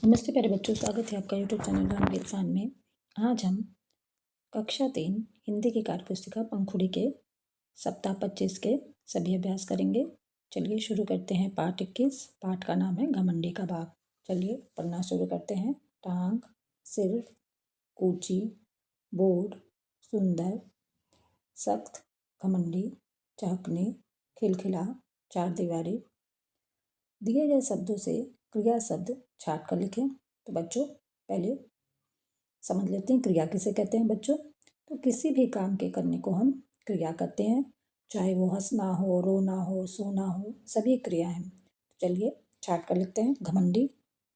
नमस्ते प्यारे बच्चों, स्वागत है आपका यूट्यूब चैनल राम ज्ञान में। आज हम कक्षा 3 हिंदी की कार्य पुस्तिका पंखुड़ी के सप्ताह 25 के सभी अभ्यास करेंगे। चलिए शुरू करते हैं। पाठ 21। पाठ का नाम है घमंडी का बाग। चलिए पढ़ना शुरू करते हैं। टांग, सिर, कूची, बोर्ड, सुंदर, सख्त, घमंडी, चहकने, खिलखिला, चार दीवारी। दिए गए शब्दों से क्रिया शब्द छाट कर लिखें। तो बच्चों पहले समझ लेते हैं क्रिया किसे कहते हैं। बच्चों तो किसी भी काम के करने को हम क्रिया कहते हैं, चाहे वो हंसना हो, रोना हो, सोना हो, सभी क्रिया हैं। तो चलिए छाट कर लिखते हैं। घमंडी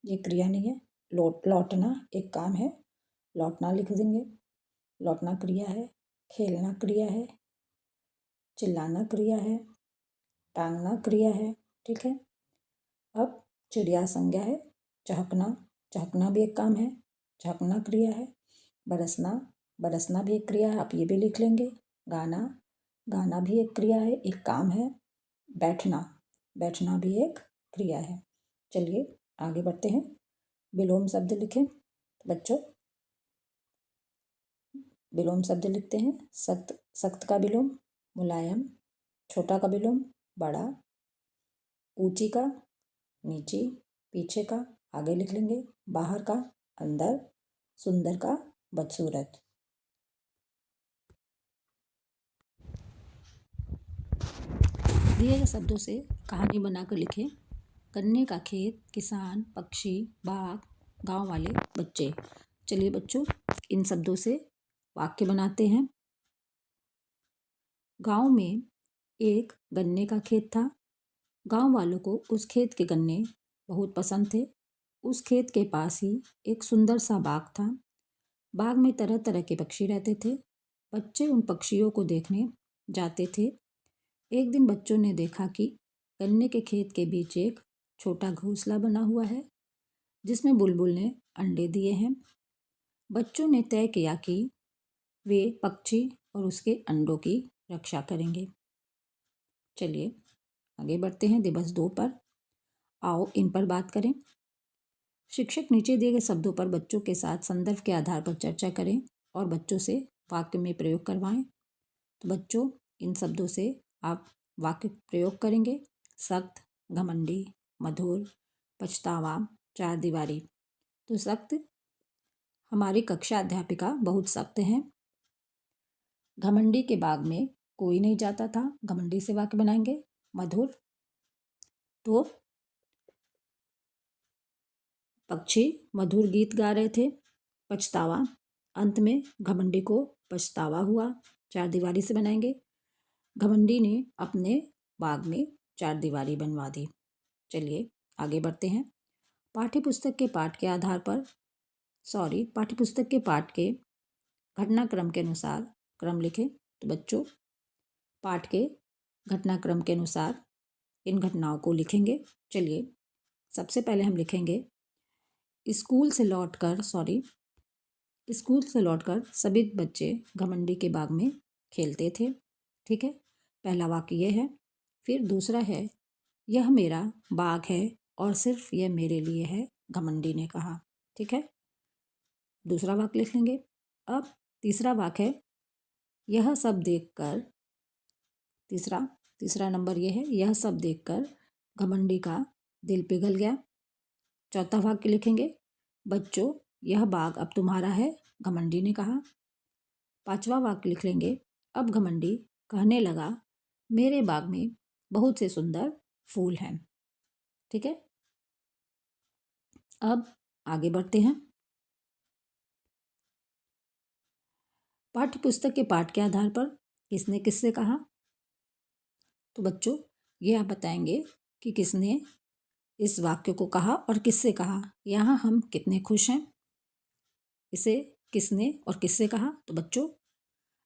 ये क्रिया नहीं है। लौटना एक काम है, लौटना लिख देंगे। लौटना क्रिया है। खेलना क्रिया है। चिल्लाना क्रिया है। टांगना क्रिया है। ठीक है। अब चिड़िया संज्ञा है। चहकना, चहकना भी एक काम है, चहकना क्रिया है। बरसना, बरसना भी एक क्रिया है, आप ये भी लिख लेंगे। गाना, गाना भी एक क्रिया है, एक काम है। बैठना, बैठना भी एक क्रिया है। चलिए आगे बढ़ते हैं। विलोम शब्द लिखें। बच्चों विलोम शब्द लिखते हैं। सख्त, सख्त का विलोम मुलायम, छोटा का विलोम बड़ा, ऊंची का नीचे, पीछे का आगे लिख लेंगे, बाहर का अंदर, सुंदर का बदसूरत। दिए गए शब्दों से कहानी बनाकर लिखें। गन्ने का खेत, किसान, पक्षी, बाघ, गांव वाले बच्चे। चलिए बच्चों इन शब्दों से वाक्य बनाते हैं। गांव में एक गन्ने का खेत था। गांव वालों को उस खेत के गन्ने बहुत पसंद थे। उस खेत के पास ही एक सुंदर सा बाग था। बाग में तरह तरह के पक्षी रहते थे। बच्चे उन पक्षियों को देखने जाते थे। एक दिन बच्चों ने देखा कि गन्ने के खेत के बीच एक छोटा घोंसला बना हुआ है, जिसमें बुलबुल ने अंडे दिए हैं। बच्चों ने तय किया कि वे पक्षी और उसके अंडों की रक्षा करेंगे। चलिए आगे बढ़ते हैं। दिवस 2 पर आओ इन पर बात करें। शिक्षक नीचे दिए गए शब्दों पर बच्चों के साथ संदर्भ के आधार पर चर्चा करें और बच्चों से वाक्य में प्रयोग करवाएं। तो बच्चों इन शब्दों से आप वाक्य प्रयोग करेंगे। सख्त, घमंडी, मधुर, पछतावा, चार दीवारी। तो सख्त, हमारी कक्षा अध्यापिका बहुत सख्त हैं। घमंडी के बाग में कोई नहीं जाता था। घमंडी से वाक्य बनाएंगे। मधुर, तो पक्षी मधुर गीत गा रहे थे। पछतावा, अंत में घमंडी को पछतावा हुआ। चार दीवारी से बनाएंगे। घमंडी ने अपने बाग में चार दीवारी बनवा दी। चलिए आगे बढ़ते हैं। पाठ्यपुस्तक के पाठ के आधार पर पाठ्यपुस्तक के पाठ के घटनाक्रम के अनुसार क्रम लिखें। तो बच्चों पाठ के घटनाक्रम के अनुसार इन घटनाओं को लिखेंगे। चलिए सबसे पहले हम लिखेंगे स्कूल से लौटकर सभी बच्चे घमंडी के बाग में खेलते थे। ठीक है, पहला वाक्य ये है। फिर दूसरा है, यह मेरा बाग है और सिर्फ यह मेरे लिए है, घमंडी ने कहा। ठीक है, दूसरा वाक्य लिख लेंगे। अब तीसरा वाक्य है, यह सब देखकर, तीसरा नंबर यह है, यह सब देखकर घमंडी का दिल पिघल गया। चौथा वाक्य लिखेंगे, बच्चों यह बाग अब तुम्हारा है, घमंडी ने कहा। पांचवा वाक्य लिख लेंगे, अब घमंडी कहने लगा, मेरे बाग में बहुत से सुंदर फूल हैं। ठीक है, अब आगे बढ़ते हैं। पाठ्यपुस्तक के पाठ के आधार पर किसने किससे कहा। तो बच्चों ये आप बताएंगे कि किसने इस वाक्य को कहा और किससे कहा। यहाँ हम कितने खुश हैं, इसे किसने और किससे कहा। तो बच्चों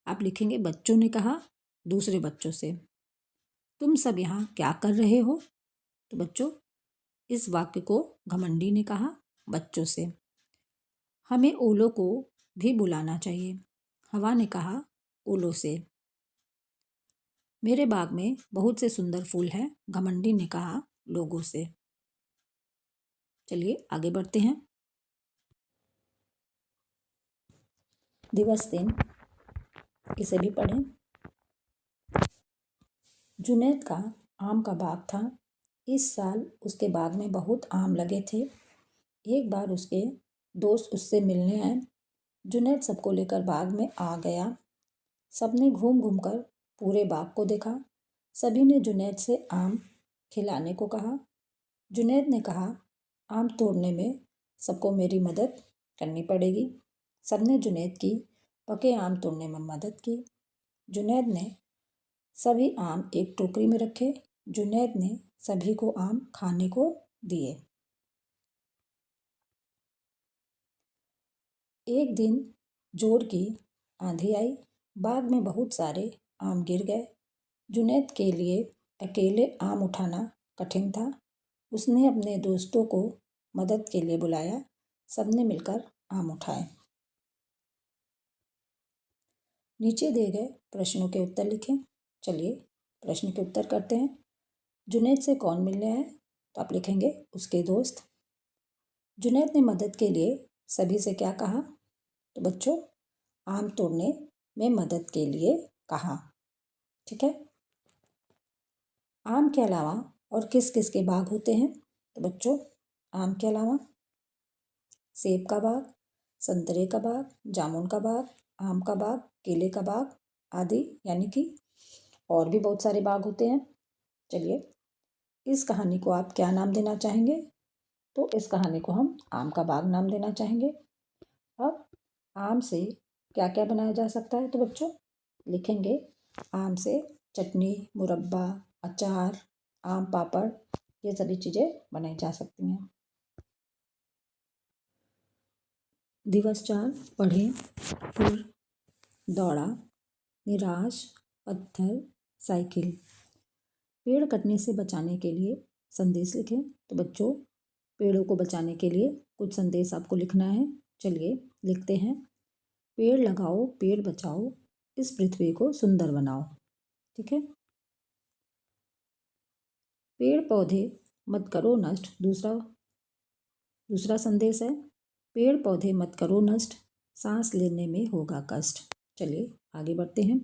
आप लिखेंगे, बच्चों ने कहा दूसरे बच्चों से। तुम सब यहाँ क्या कर रहे हो। तो बच्चों इस वाक्य को घमंडी ने कहा बच्चों से। हमें ओलों को भी बुलाना चाहिए, हवा ने कहा ओलों से। मेरे बाग में बहुत से सुंदर फूल हैं, घमंडी ने कहा लोगों से। चलिए आगे बढ़ते हैं। दिवस 3, इसे भी पढ़ें। जुनैद का आम का बाग था। इस साल उसके बाग में बहुत आम लगे थे। एक बार उसके दोस्त उससे मिलने आए। जुनैद सबको लेकर बाग में आ गया। सबने घूम घूम कर पूरे बाग को देखा। सभी ने जुनैद से आम खिलाने को कहा। जुनैद ने कहा, आम तोड़ने में सबको मेरी मदद करनी पड़ेगी। सबने जुनैद की पके आम तोड़ने में मदद की। जुनैद ने सभी आम एक टोकरी में रखे। जुनैद ने सभी को आम खाने को दिए। एक दिन जोर की आंधी आई। बाग में बहुत सारे आम गिर गए। जुनैद के लिए अकेले आम उठाना कठिन था। उसने अपने दोस्तों को मदद के लिए बुलाया। सबने मिलकर आम उठाए। नीचे दिए गए प्रश्नों के उत्तर लिखें। चलिए प्रश्न के उत्तर करते हैं। जुनैद से कौन मिलने आए? तो आप लिखेंगे उसके दोस्त। जुनैद ने मदद के लिए सभी से क्या कहा? तो बच्चों, आम तोड़ने में मदद के लिए कहा। ठीक है। आम के अलावा और किस किस के बाग होते हैं? तो बच्चों, आम के अलावा सेब का बाग, संतरे का बाग, जामुन का बाग, आम का बाग, केले का बाग आदि, यानी कि और भी बहुत सारे बाग होते हैं। चलिए, इस कहानी को आप क्या नाम देना चाहेंगे? तो इस कहानी को हम आम का बाग नाम देना चाहेंगे। अब आम से क्या क्या बनाया जा सकता है? तो बच्चों लिखेंगे, आम से चटनी, मुरब्बा, अचार, आम पापड़, ये सभी चीज़ें बनाई जा सकती हैं। दिवस 4 पढ़ें, फिर दौड़ा, निराश, पत्थर, साइकिल। पेड़ कटने से बचाने के लिए संदेश लिखें। तो बच्चों, पेड़ों को बचाने के लिए कुछ संदेश आपको लिखना है। चलिए लिखते हैं। पेड़ लगाओ, पेड़ बचाओ, इस पृथ्वी को सुंदर बनाओ। ठीक है। पेड़ पौधे मत करो नष्ट। दूसरा संदेश है, पेड़ पौधे मत करो नष्ट, सांस लेने में होगा कष्ट। चलिए आगे बढ़ते हैं।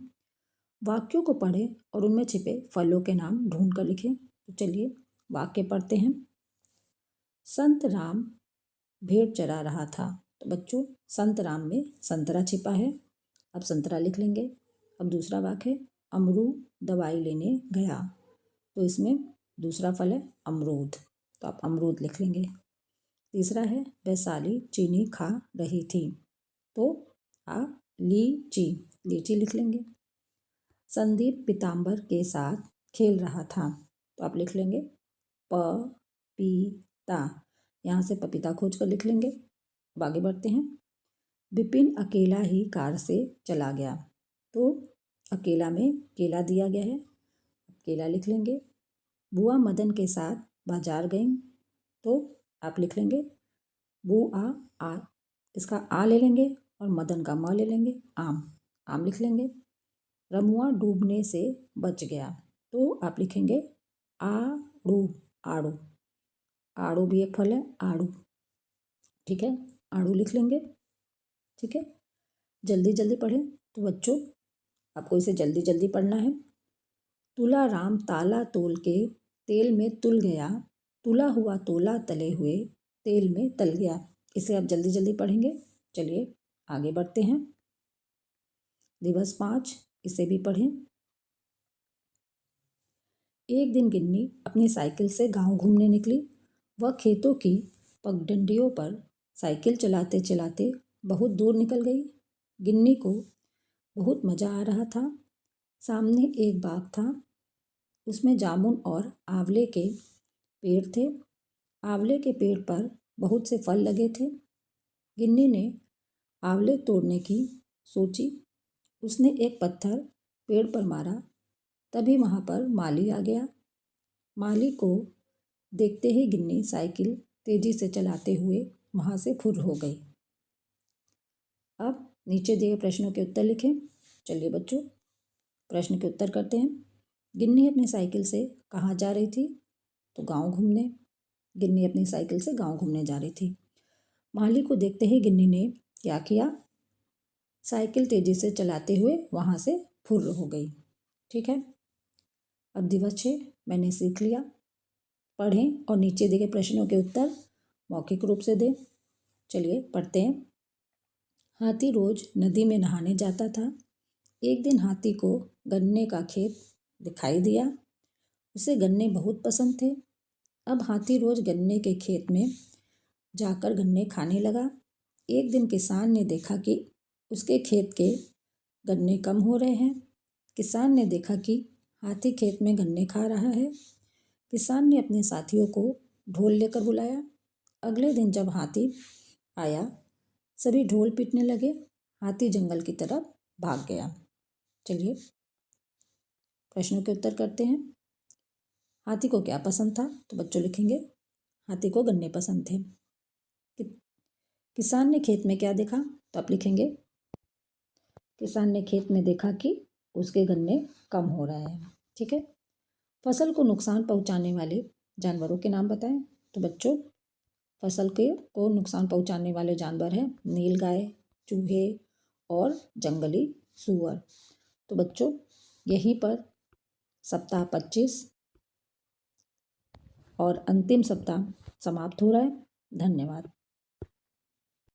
वाक्यों को पढ़ें और उनमें छिपे फलों के नाम ढूंढ कर लिखें। तो चलिए वाक्य पढ़ते हैं। संत राम भेड़ चरा रहा था। तो बच्चों, संत राम में संतरा छिपा है। अब संतरा लिख लेंगे। अब दूसरा वाक्य है, अमरूद दवाई लेने गया। तो इसमें दूसरा फल है अमरूद, तो आप अमरूद लिख लेंगे। तीसरा है, वैशाली चीनी खा रही थी। तो आप लीची लिख लेंगे। संदीप पीताम्बर के साथ खेल रहा था। तो आप लिख लेंगे पपीता। यहाँ से पपीता खोज कर लिख लेंगे। अब आगे बढ़ते हैं। विपिन अकेला ही कार से चला गया। तो अकेला में केला दिया गया है, केला लिख लेंगे। बुआ मदन के साथ बाजार गई। तो आप लिख लेंगे बुआ आ, इसका आ ले लेंगे और मदन का म ले लेंगे, आम लिख लेंगे। रमुआ डूबने से बच गया। तो आप लिखेंगे आड़ू, आड़ू भी एक फल है, आड़ू। ठीक है, आड़ू लिख लेंगे। ठीक है, जल्दी जल्दी पढ़ें। तो बच्चों, आपको इसे जल्दी जल्दी पढ़ना है। तुला राम ताला तोल के तेल में तुल गया, तुला हुआ तोला तले हुए तेल में तल गया। इसे आप जल्दी जल्दी पढ़ेंगे। चलिए आगे बढ़ते हैं। दिवस 5, इसे भी पढ़ें। एक दिन गिन्नी अपनी साइकिल से गांव घूमने निकली। वह खेतों की पगडंडियों पर साइकिल चलाते चलाते बहुत दूर निकल गई। गिन्नी को बहुत मज़ा आ रहा था। सामने एक बाग था। उसमें जामुन और आंवले के पेड़ थे। आंवले के पेड़ पर बहुत से फल लगे थे। गिन्नी ने आंवले तोड़ने की सोची। उसने एक पत्थर पेड़ पर मारा। तभी वहाँ पर माली आ गया। माली को देखते ही गिन्नी साइकिल तेजी से चलाते हुए वहाँ से फुर हो गई। अब नीचे दिए प्रश्नों के उत्तर लिखें। चलिए बच्चों, प्रश्न के उत्तर करते हैं। गिन्नी अपनी साइकिल से कहाँ जा रही थी? तो गांव घूमने। गिन्नी अपनी साइकिल से गांव घूमने जा रही थी। माली को देखते ही गिन्नी ने क्या किया? साइकिल तेजी से चलाते हुए वहाँ से फुर्र हो गई। ठीक है, अब दिवस 6 मैंने सीख लिया। पढ़ें और नीचे दिए गए प्रश्नों के उत्तर मौखिक रूप से दें। चलिए पढ़ते हैं। हाथी रोज नदी में नहाने जाता था। एक दिन हाथी को गन्ने का खेत दिखाई दिया। उसे गन्ने बहुत पसंद थे। अब हाथी रोज गन्ने के खेत में जाकर गन्ने खाने लगा। एक दिन किसान ने देखा कि उसके खेत के गन्ने कम हो रहे हैं। किसान ने देखा कि हाथी खेत में गन्ने खा रहा है। किसान ने अपने साथियों को ढोल लेकर बुलाया। अगले दिन जब हाथी आया, सभी ढोल पीटने लगे। हाथी जंगल की तरफ भाग गया। चलिए प्रश्नों के उत्तर करते हैं। हाथी को क्या पसंद था? तो बच्चों लिखेंगे हाथी को गन्ने पसंद थे। किसान ने खेत में क्या देखा? तो आप लिखेंगे किसान ने खेत में देखा कि उसके गन्ने कम हो रहे हैं। ठीक है, फसल को नुकसान पहुंचाने वाले जानवरों के नाम बताएं। तो बच्चों फसल को नुकसान पहुंचाने वाले जानवर हैं नीलगाय, चूहे और जंगली सूअर। तो बच्चों यहीं पर सप्ताह 25 और अंतिम सप्ताह समाप्त हो रहा है। धन्यवाद।